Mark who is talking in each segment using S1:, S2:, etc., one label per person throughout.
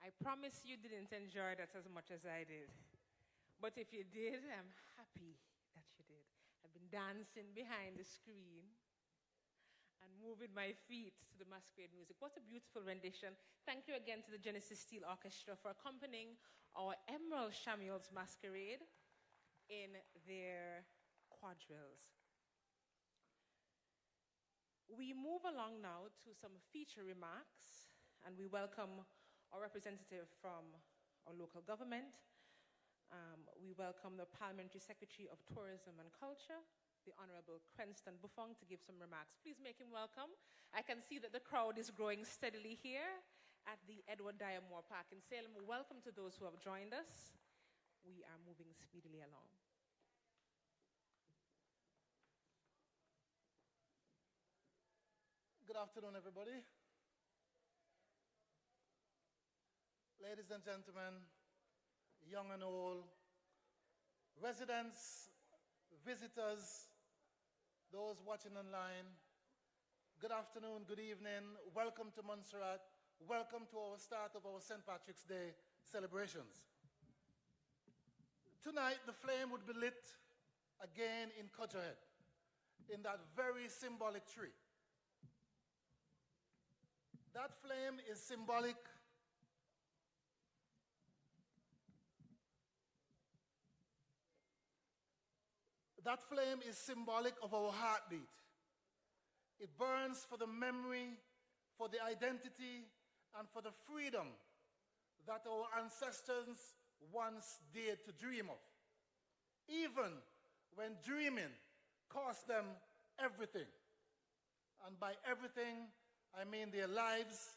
S1: I promise you didn't enjoy that as much as I did. But if you did, I'm happy that you did. I've been dancing behind the screen and moving my feet to the masquerade music. What a beautiful rendition. Thank you again to the Genesis Steel Orchestra for accompanying our Emerald Shamuel's Masquerade in their quadrilles. We move along now to some feature remarks, and we welcome our representative from our local government. We welcome the Parliamentary Secretary of Tourism and Culture, the Honorable Cranston Buffon, to give some remarks. Please make him welcome. I can see that the crowd is growing steadily here at the Edward Dyer Moore Park in Salem. Welcome to those who have joined us. We are moving speedily along.
S2: Good afternoon, everybody. Ladies and gentlemen, young and old, residents, visitors, those watching online, good afternoon, good evening, welcome to Montserrat, welcome to our start of our St. Patrick's Day celebrations. Tonight, the flame would be lit again in Cudgerhead, in that very symbolic tree. That flame is symbolic of our heartbeat. It burns for the memory, for the identity, and for the freedom that our ancestors once dared to dream of, even when dreaming cost them everything. And by everything, I mean their lives,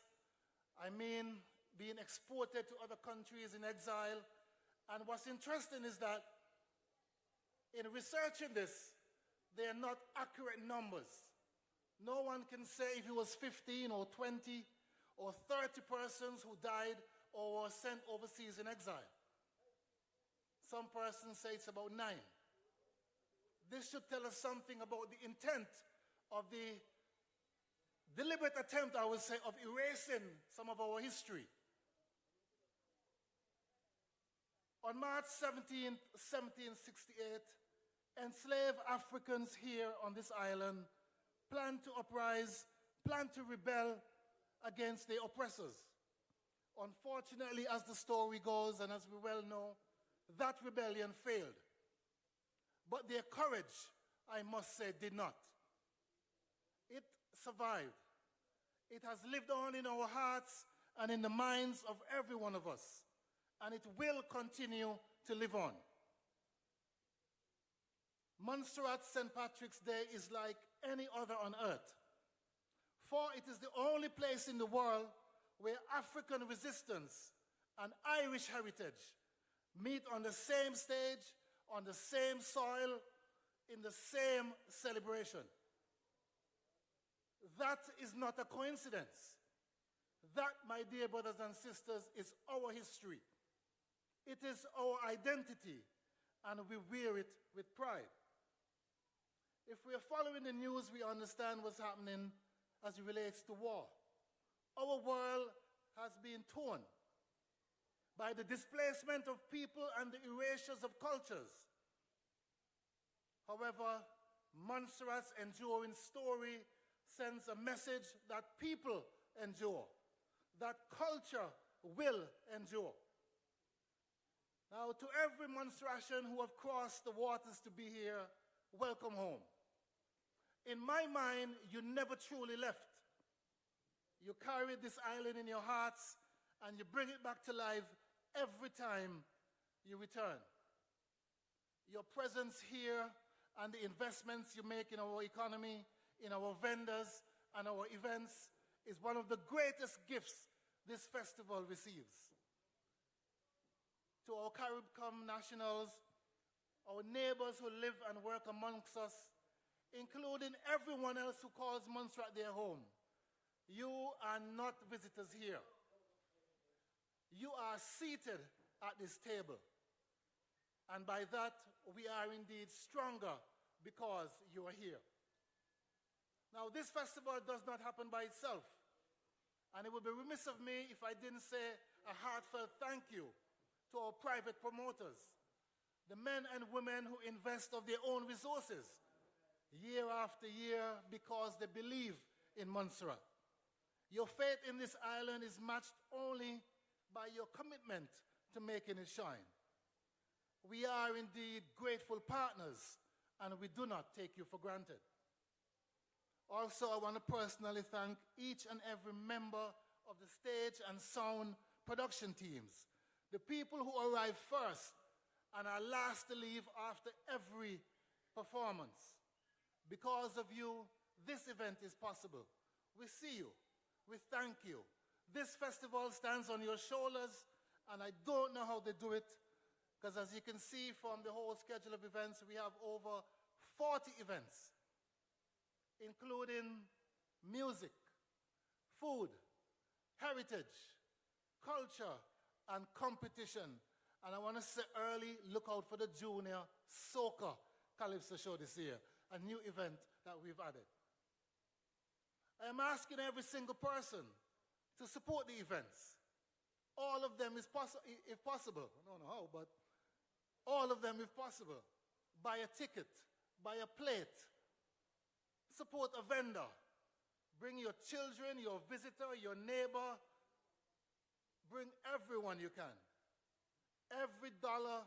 S2: I mean being exported to other countries in exile. And what's interesting is that in researching this, they are not accurate numbers. No one can say if it was 15 or 20 or 30 persons who died or were sent overseas in exile. Some persons say it's about 9. This should tell us something about the intent of the deliberate attempt, I would say, of erasing some of our history. On March 17, 1768, enslaved Africans here on this island planned to uprise, planned to rebel against their oppressors. Unfortunately, as the story goes, and as we well know, that rebellion failed. But their courage, I must say, did not. It survived. It has lived on in our hearts and in the minds of every one of us, and it will continue to live on. Montserrat St. Patrick's Day is like any other on earth, for it is the only place in the world where African resistance and Irish heritage meet on the same stage, on the same soil, in the same celebration. That is not a coincidence. That, my dear brothers and sisters, is our history. It is our identity, and we wear it with pride. If we are following the news, we understand what's happening as it relates to war. Our world has been torn by the displacement of people and the erasures of cultures. However, Montserrat's enduring story sends a message that people endure, that culture will endure. Now, to every Montserratian who have crossed the waters to be here, welcome home. In my mind, you never truly left. You carry this island in your hearts, and you bring it back to life every time you return. Your presence here and the investments you make in our economy, in our vendors and our events is one of the greatest gifts this festival receives. To our CARIBCOM nationals, our neighbors who live and work amongst us, including everyone else who calls Montserrat their home, you are not visitors here. You are seated at this table. And by that, we are indeed stronger because you are here. Now, this festival does not happen by itself. And it would be remiss of me if I didn't say a heartfelt thank you to our private promoters, the men and women who invest of their own resources year after year because they believe in Montserrat. Your faith in this island is matched only by your commitment to making it shine. We are indeed grateful partners, and we do not take you for granted. Also, I want to personally thank each and every member of the stage and sound production teams, the people who arrive first and are last to leave after every performance. Because of you, this event is possible. We see you. We thank you. This festival stands on your shoulders, and I don't know how they do it, because as you can see from the whole schedule of events, we have over 40 events, including music, food, heritage, culture, and competition. And I want to say early, look out for the Junior Soca Calypso Show this year, a new event that we've added. I am asking every single person to support the events. All of them, if possible. I don't know how, but all of them, if possible. Buy a ticket, buy a plate, support a vendor. Bring your children, your visitor, your neighbor. Bring everyone you can. Every dollar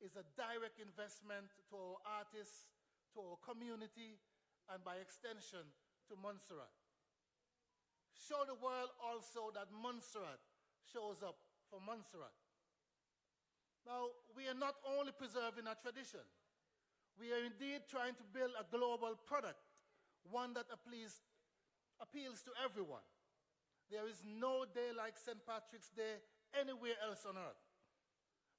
S2: is a direct investment to our artists, to our community, and by extension, to Montserrat. Show the world also that Montserrat shows up for Montserrat. Now, we are not only preserving our tradition, we are indeed trying to build a global product, one that appeals to everyone. There is no day like St. Patrick's Day anywhere else on earth.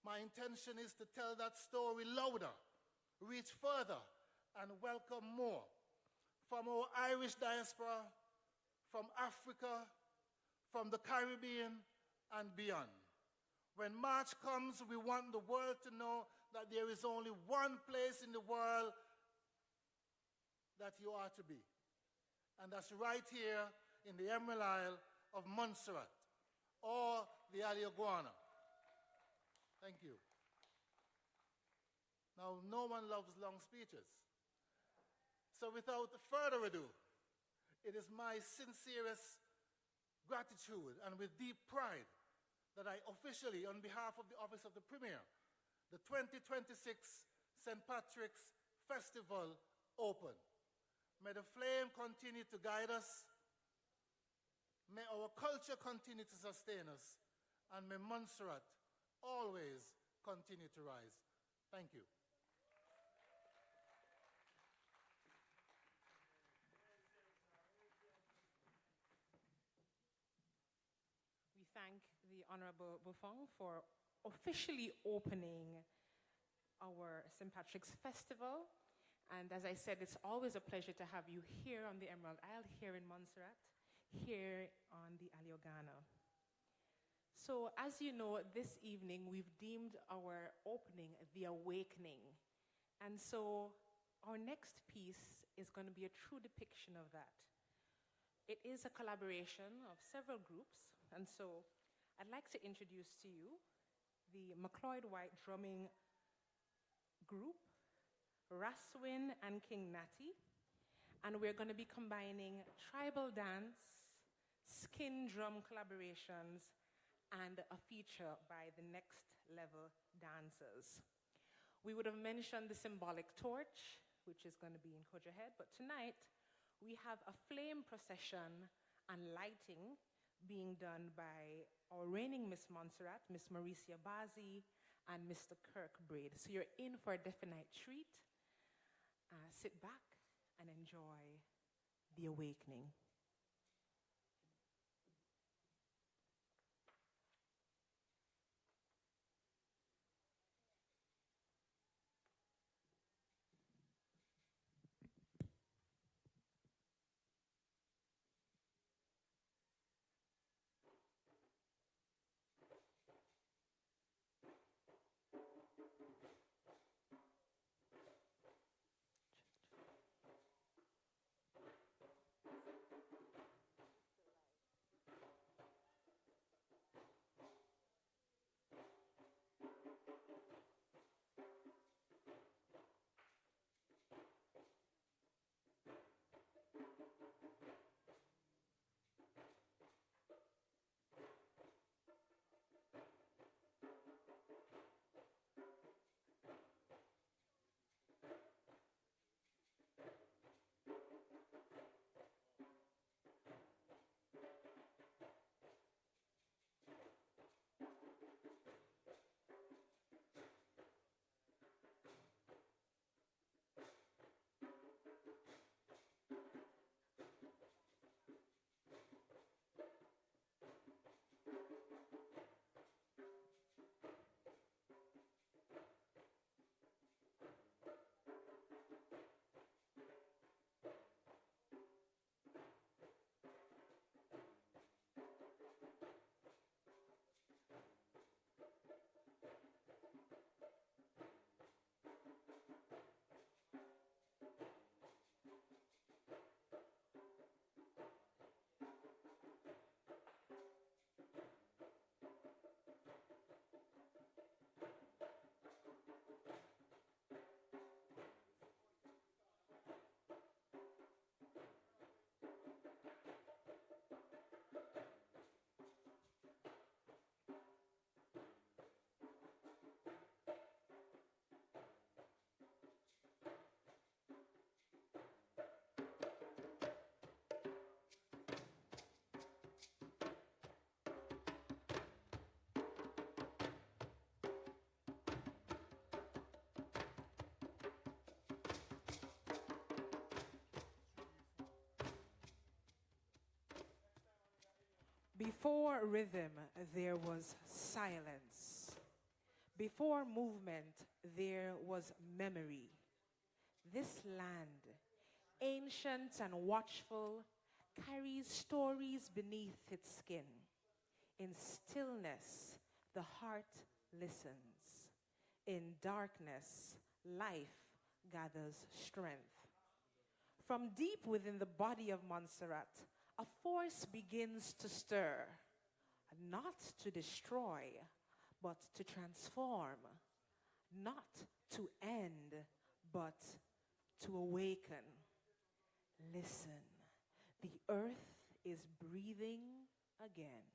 S2: My intention is to tell that story louder, reach further, and welcome more. From our Irish diaspora, from Africa, from the Caribbean, and beyond. When March comes, we want the world to know that there is only one place in the world that you are to be. And that's right here in the Emerald Isle of Montserrat, or the Aliaguana. Thank you. Now, no one loves long speeches. So without further ado, it is my sincerest gratitude and with deep pride that I officially, on behalf of the Office of the Premier, the 2026 St. Patrick's Festival open. May the flame continue to guide us. May our culture continue to sustain us. And may Montserrat always continue to rise. Thank you.
S1: We thank the Honorable Buffon for officially opening our St. Patrick's Festival. And as I said, it's always a pleasure to have you here on the Emerald Isle, here in Montserrat, here on the Aliaguana. So as you know, this evening we've deemed our opening The Awakening. And so our next piece is going to be a true depiction of that. It is a collaboration of several groups. And so I'd like to introduce to you the McLeod White drumming group, Raswin and King Natty. And we're going to be combining tribal dance, skin drum collaborations, and a feature by the Next Level Dancers. We would have mentioned the symbolic torch, which is going to be in Kojahead, but tonight we have a flame procession and lighting being done by our reigning Miss Montserrat, Miss Mauricia Bazi, and Mr. Kirk Braid. So you're in for a definite treat. Sit back and enjoy The Awakening. Before rhythm, there was silence. Before movement, there was memory. This land, ancient and watchful, carries stories beneath its skin. In stillness, the heart listens. In darkness, life gathers strength. From deep within the body of Montserrat, a force begins to stir, not to destroy, but to transform, not to end, but to awaken. Listen, the earth is breathing again.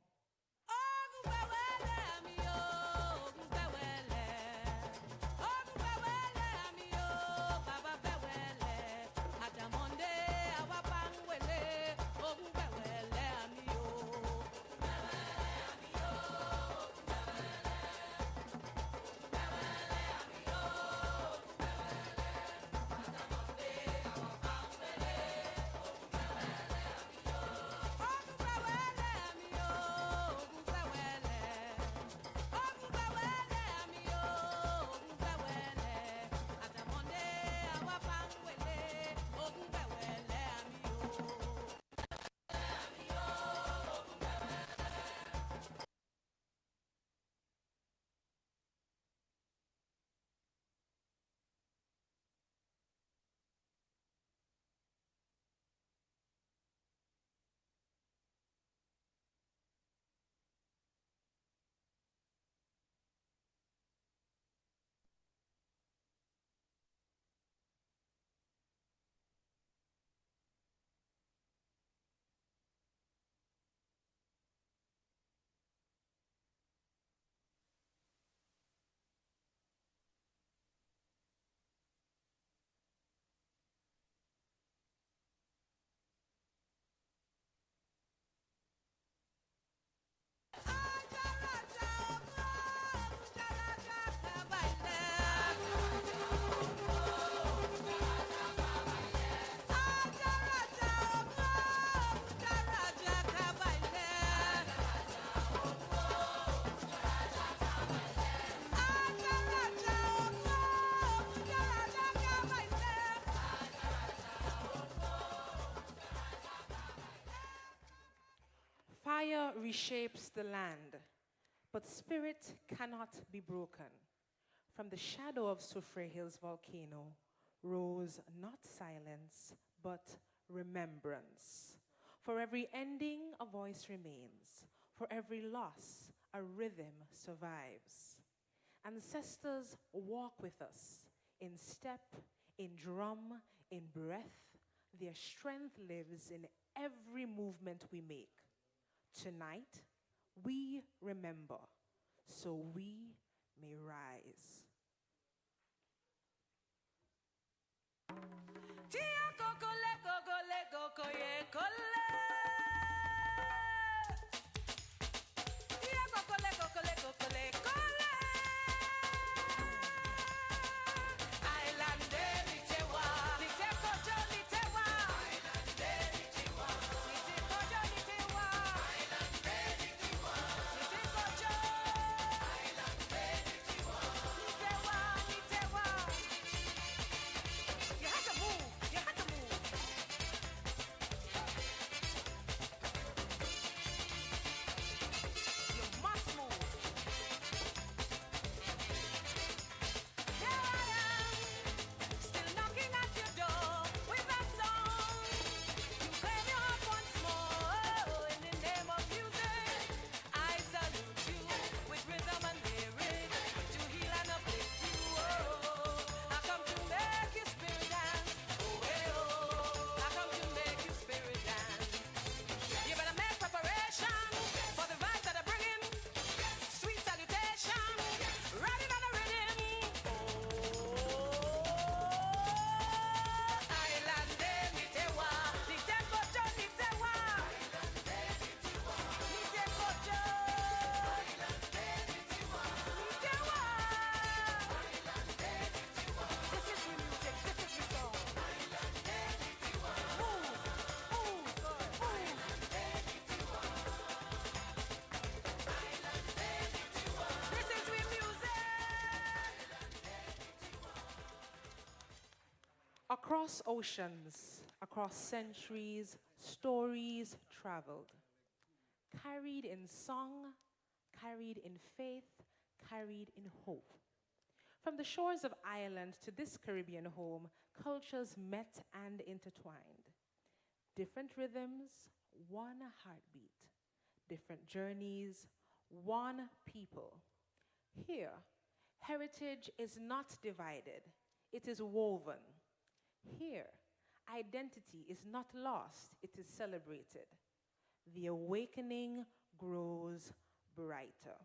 S1: Fire reshapes the land, but spirit cannot be broken. From the shadow of Soufre Hill's volcano rose not silence, but remembrance. For every ending, a voice remains. For every loss, a rhythm survives. Ancestors walk with us in step, in drum, in breath. Their strength lives in every movement we make. Tonight, we remember, so we may rise. Across oceans, across centuries, stories traveled, carried in song, carried in faith, carried in hope. From the shores of Ireland to this Caribbean home, cultures met and intertwined. Different rhythms, one heartbeat. Different journeys, one people. Here, heritage is not divided, it is woven. Here, identity is not lost, it is celebrated. The awakening grows brighter.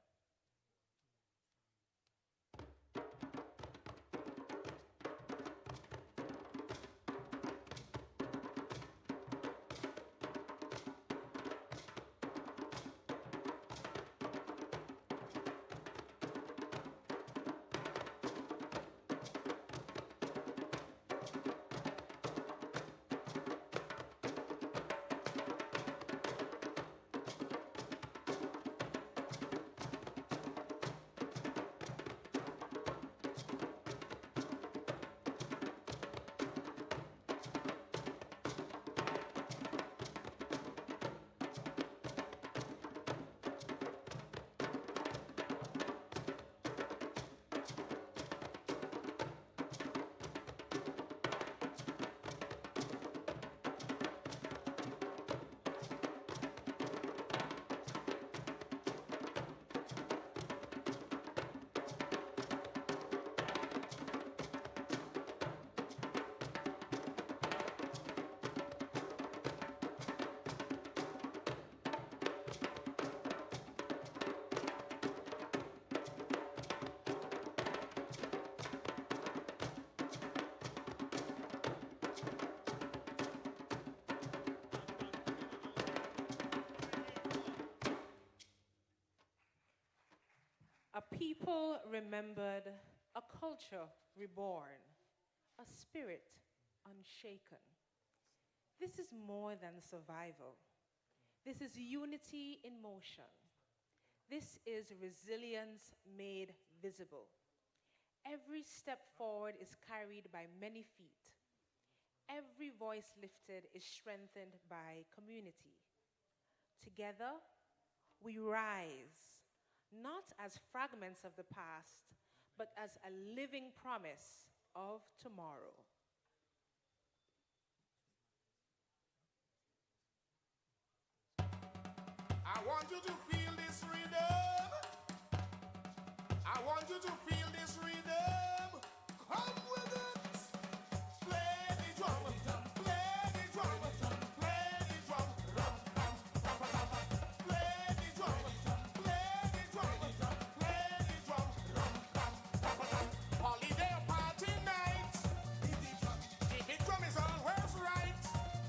S1: A people remembered, a culture reborn, a spirit unshaken. This is more than survival. This is unity in motion. This is resilience made visible. Every step forward is carried by many feet. Every voice lifted is strengthened by community. Together, we rise, not as fragments of the past, but as a living promise of tomorrow.
S3: I want you to feel this rhythm. I want you to feel this rhythm. Come with it. Play the drum. Play the drum. Play the drum. Rum, rum, rum, rum, rum. Play the drum. Play the drum. Play the drum. Rum, rum, rum, rum. Holiday or party night. Beat the drum. The big drum is always right.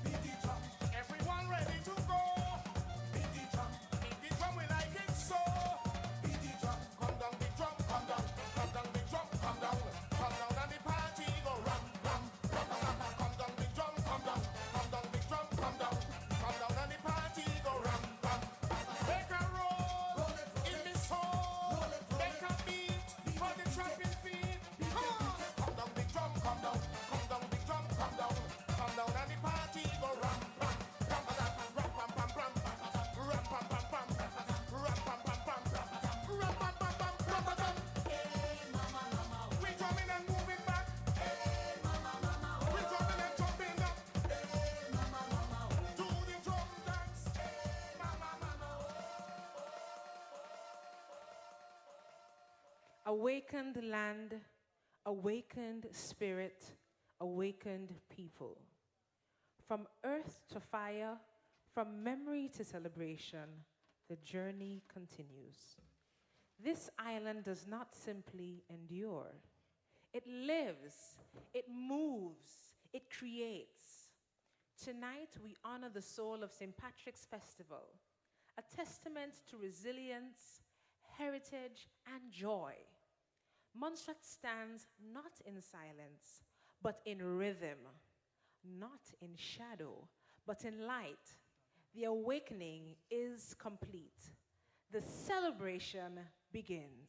S3: Beat the drum. Everyone ready to go. Beat the drum. Beat the drum, we like it so. Beat the drum. Come down, big drum. Come down. Come down, big drum. Come down. Come down, and the party go rum, rum, rum, rum, rum. Come down, big drum. Come down. Come down, big drum. Come down. Come down, and the party go rum, rum. Make a roll in the soul. Make a beat for the tramping feet. Come on. Come down, big drum. Come down. Come down, big drum. Come down. Come down, and the party go rum, rum, rum, rum, rum, rum, rum, rum, rum, pam, pam, pam, rum, pam, pam, pam, rum, pam, pam, pam, rum, pam, pam. We drumming and moving back. We drumming and jumping up. Do the drum dance.
S1: Awakened land, awakened spirit, awakened people. From earth to fire, from memory to celebration, the journey continues. This island does not simply endure. It lives, it moves, it creates. Tonight, we honor the soul of St. Patrick's Festival, a testament to resilience, heritage, and joy. Montserrat stands not in silence, but in rhythm, not in shadow, but in light. The awakening is complete. The celebration begins.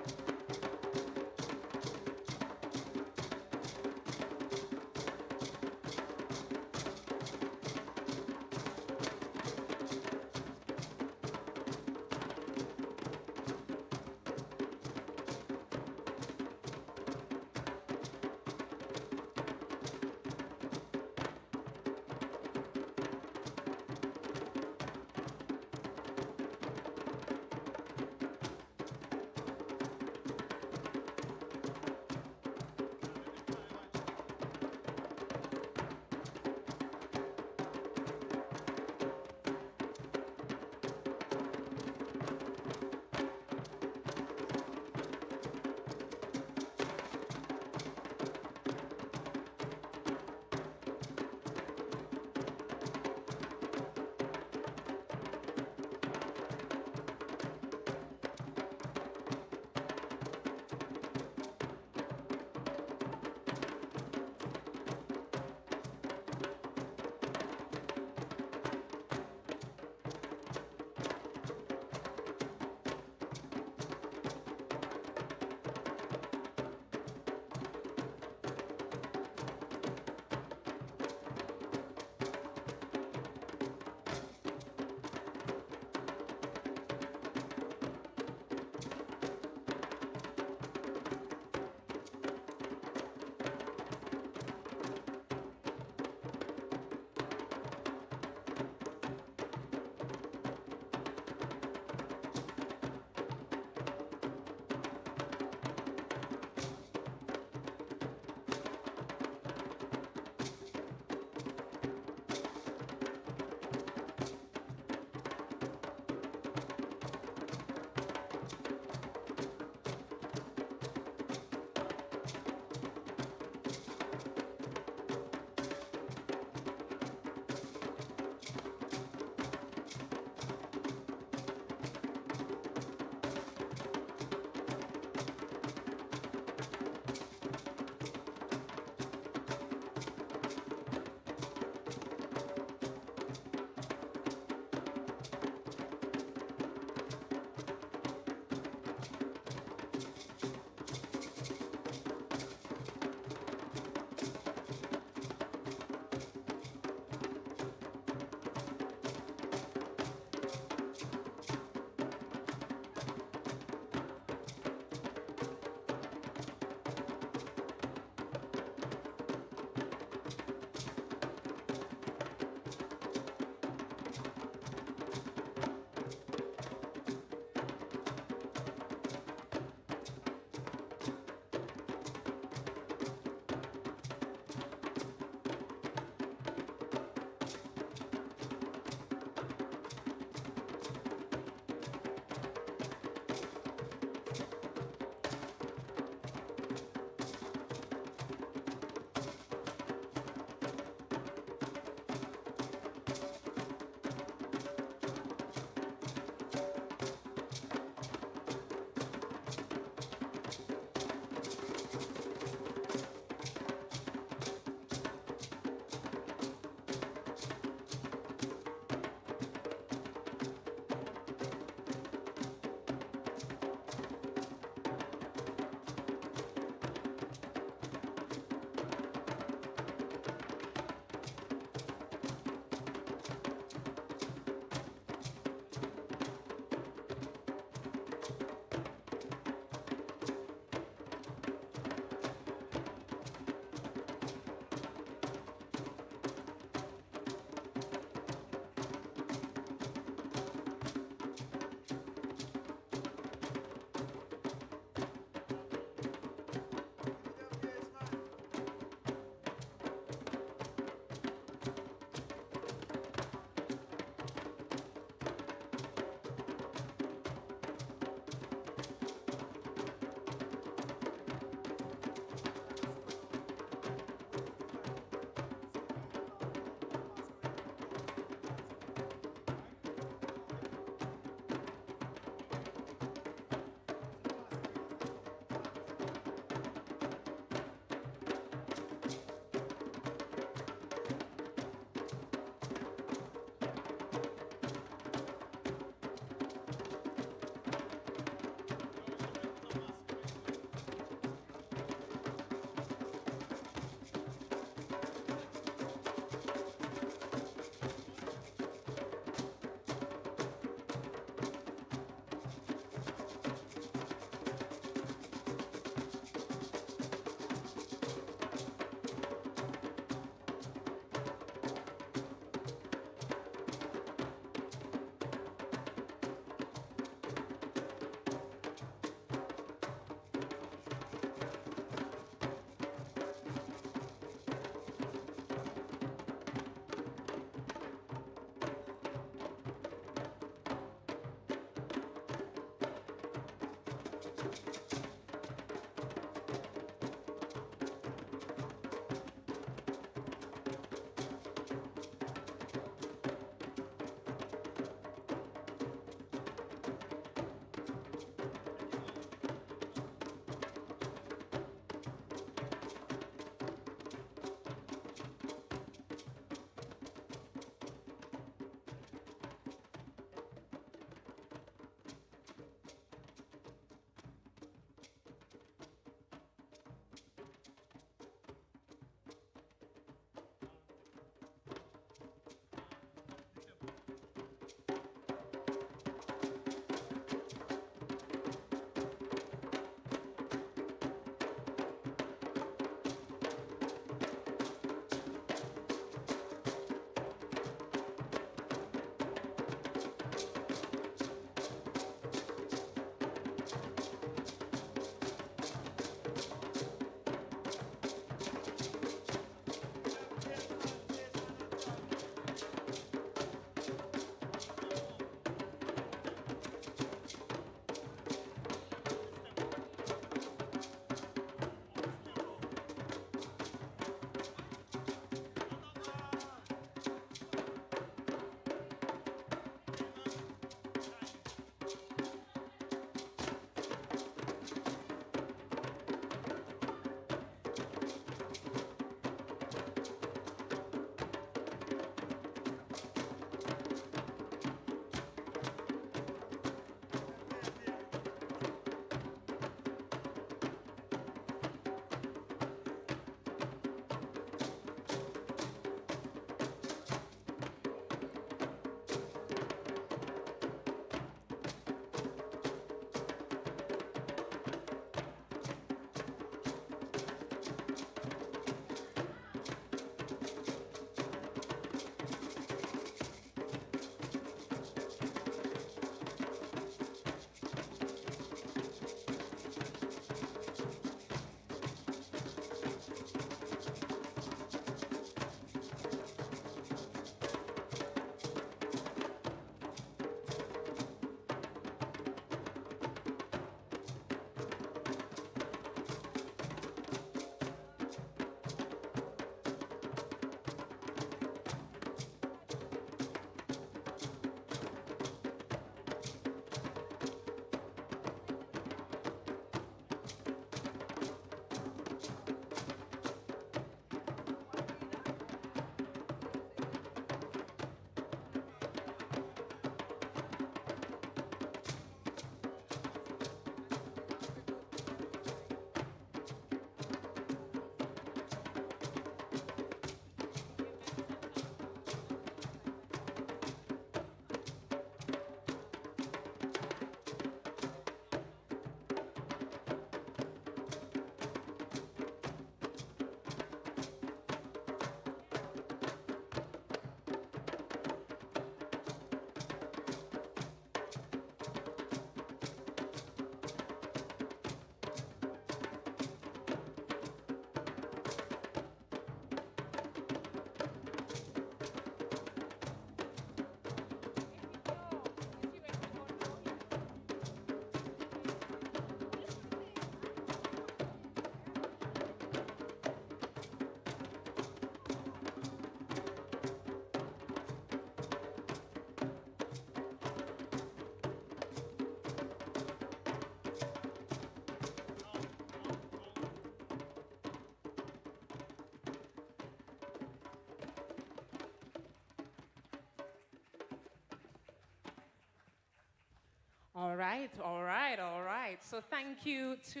S1: All right, all right, all right. So thank you to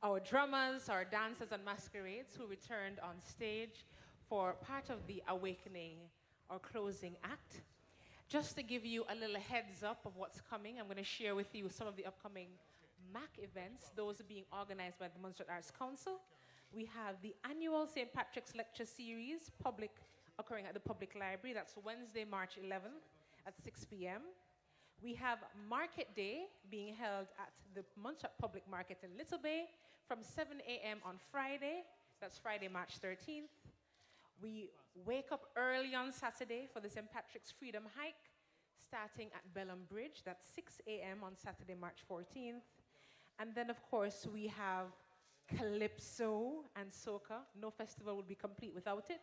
S1: our drummers, our dancers and masquerades who returned on stage for part of the awakening or closing act. Just to give you a little heads up of what's coming, I'm going to share with you some of the upcoming MAC events, those are being organized by the Munster Arts Council. We have the annual St. Patrick's Lecture Series, occurring at the Public Library. That's Wednesday, March 11th at 6 p.m. We have Market Day being held at the Munster Public Market in Little Bay from 7 a.m. on Friday. That's Friday, March 13th. We wake up early on Saturday for the St. Patrick's Freedom Hike, starting at Bellum Bridge. That's 6 a.m. on Saturday, March 14th. And then, of course, we have Calypso and Soca. No festival would be complete without it.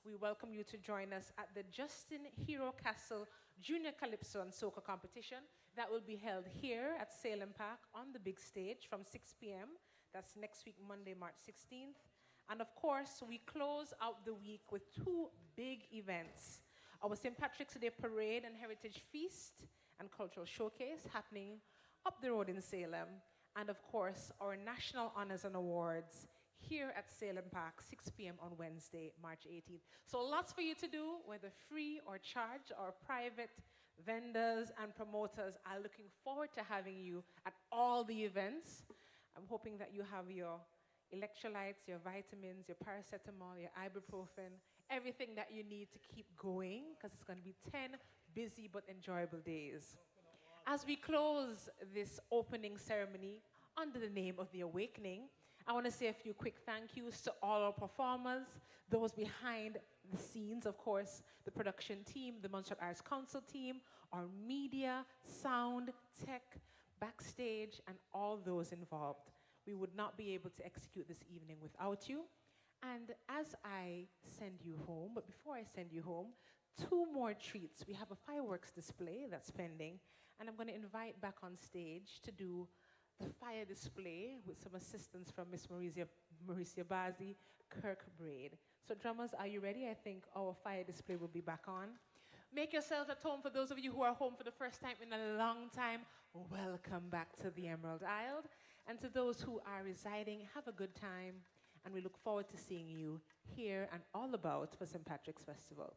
S1: We welcome you to join us at the Justin Hero Castle Junior Calypso and Soca competition that will be held here at Salem Park on the big stage from 6 p.m. That's next week, Monday, March 16th. And of course, we close out the week with two big events. Our St. Patrick's Day Parade and Heritage Feast and Cultural Showcase happening up the road in Salem. And of course, our National Honors and Awards here at Salem Park, 6 p.m. on Wednesday, March 18th. So lots for you to do, whether free or charged or private. Vendors and promoters are looking forward to having you at all the events. I'm hoping that you have your electrolytes, your vitamins, your paracetamol, your ibuprofen, everything that you need to keep going, because it's going to be 10 busy but enjoyable days. As we close this opening ceremony under the name of The Awakening, I want to say a few quick thank yous to all our performers, those behind the scenes, of course, the production team, the Montserrat Arts Council team, our media, sound, tech, backstage, and all those involved. We would not be able to execute this evening without you. And as I send you home, but before I send you home, two more treats. We have a fireworks display that's pending, and I'm going to invite back on stage to do the fire display with some assistance from Miss Mauricia Bazzi, Kirk Braid. So drummers, are you ready? I think our fire display will be back on. Make yourselves at home. For those of you who are home for the first time in a long time, welcome back to the Emerald Isle. And to those who are residing, have a good time. And we look forward to seeing you here and all about for St. Patrick's Festival.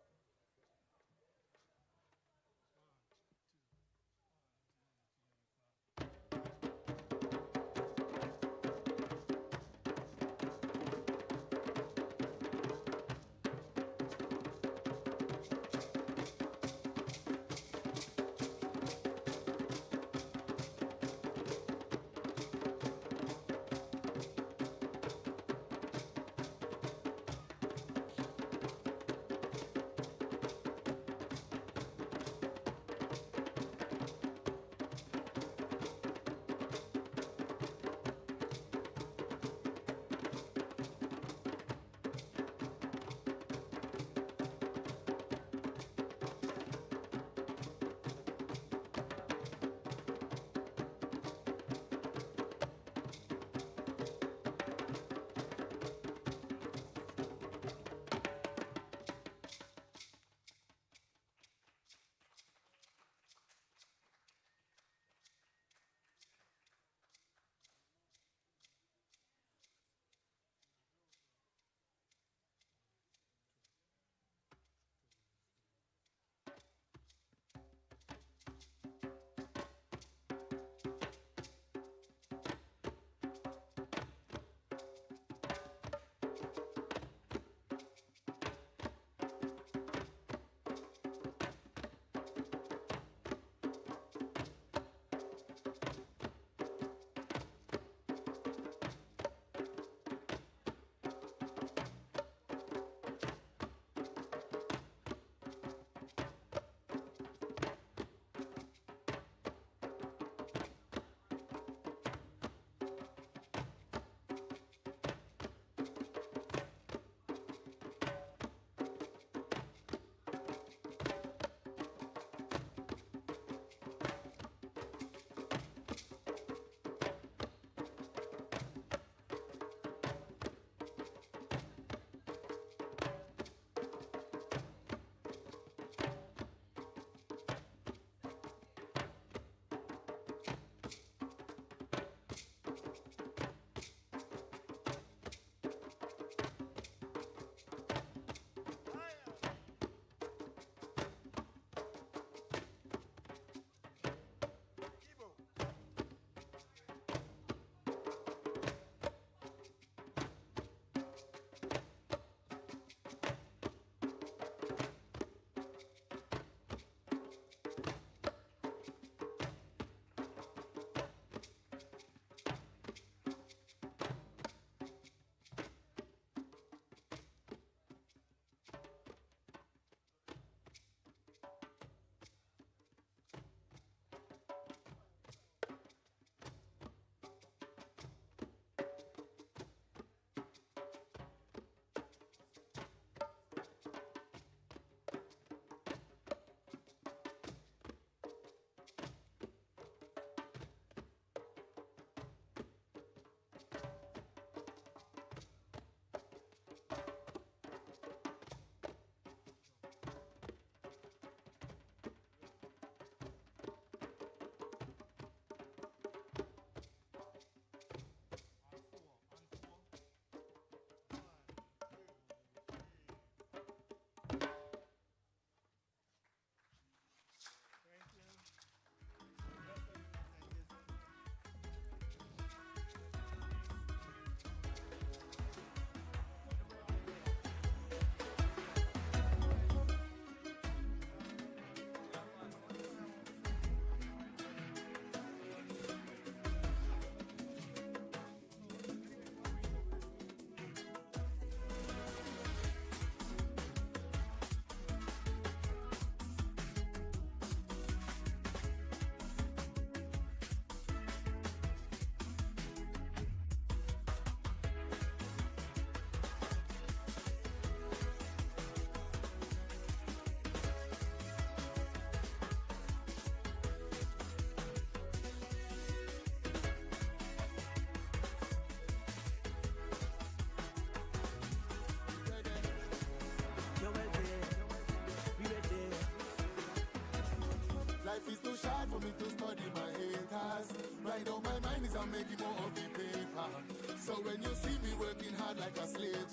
S3: cause right now my mind is on making more of the paper. So when you see me working hard like a slave,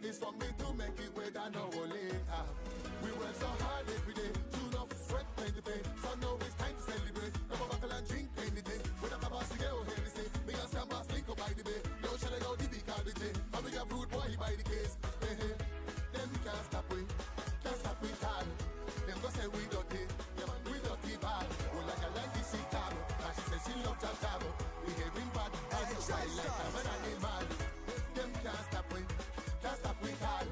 S3: it's for me to make it whether now or later. We work so hard every day, do not sweat, pay the pay. So now it's time to celebrate. Come on, buckle and drink anything. With a boss to go here, they say. Me and Sam Bass link up by the bay. Yo, shall I go the big card the day? And we got rude boy by the case. Hey, hey. Them can't stop we all. Them go say we dirty, yeah man, we dirty bad. Oh, like this is tab. And she says she love that tab. Behaving bad, and so wild like a man animal. Them can't stop we all.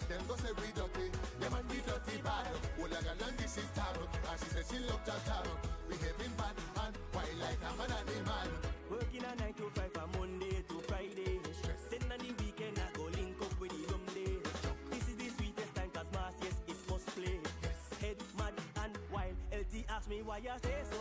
S3: Them go say we dirty, yeah man, we dirty bad. Oh, like this is tab. And she says she love that tab. Behaving bad and wild like a man animal.
S4: Working a 9 to 5 from Monday to Friday. Then on the weekend I go link up with the young day. This is the sweetest time cause mass, yes, it must play. Head mad and wild, LT ask me why I say so.